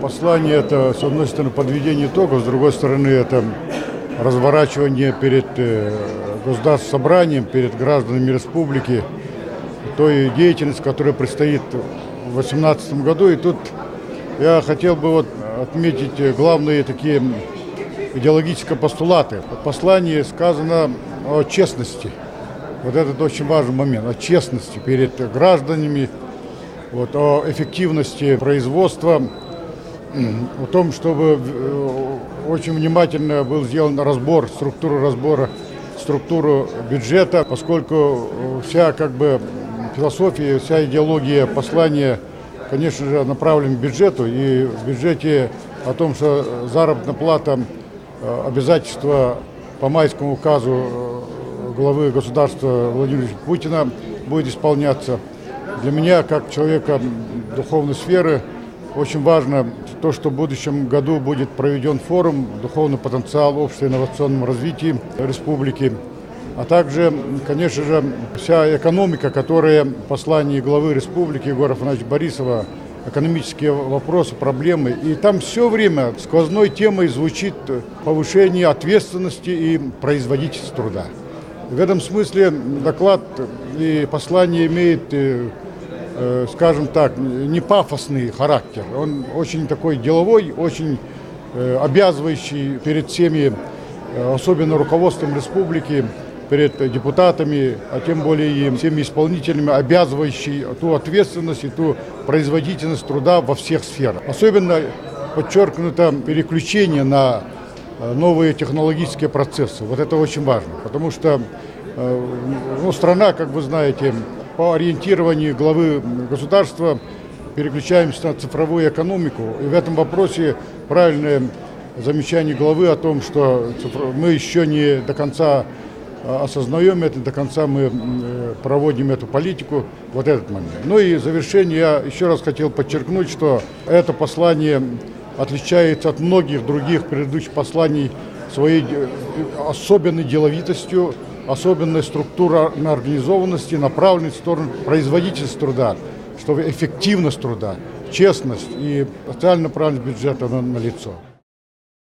Послание это, с одной стороны, подведение итогов, с другой стороны, это разворачивание перед государственным собранием, перед гражданами республики той деятельности, которая предстоит в 2018 году. И тут я хотел бы отметить главные такие идеологические постулаты. В послании сказано о честности. Вот этот очень важный момент, о честности перед гражданами, о эффективности производства, о том, чтобы очень внимательно был сделан структуру бюджета, поскольку вся философия, вся идеология послания, конечно же, направлена к бюджету, и в бюджете о том, что заработная плата, обязательства по майскому указу главы государства Владимира Путина будет исполняться. Для меня, как человека духовной сферы, очень важно то, что в будущем году будет проведен форум «Духовный потенциал общества инновационного развития республики», а также, конечно же, вся экономика, которая в послании главы республики Егора Афанасьевича Борисова, экономические вопросы, проблемы. И там все время сквозной темой звучит повышение ответственности и производительности труда. В этом смысле доклад и послание имеет, скажем так, не пафосный характер. Он очень такой деловой, очень обязывающий перед всеми, особенно руководством республики, перед депутатами, а тем более и всеми исполнителями, обязывающий ту ответственность и ту производительность труда во всех сферах. Особенно подчеркнуто переключение на новые технологические процессы. Вот это очень важно, потому что страна, как вы знаете, по ориентированию главы государства переключаемся на цифровую экономику. И в этом вопросе правильное замечание главы о том, что мы еще не до конца осознаем это, до конца мы проводим эту политику, вот этот момент. Ну и в завершение я еще раз хотел подчеркнуть, что это послание отличается от многих других предыдущих посланий своей особенной деловитостью, особенной структурной организованности, направленной в сторону производительности труда, чтобы эффективность труда, честность и социально правильность бюджета налицо.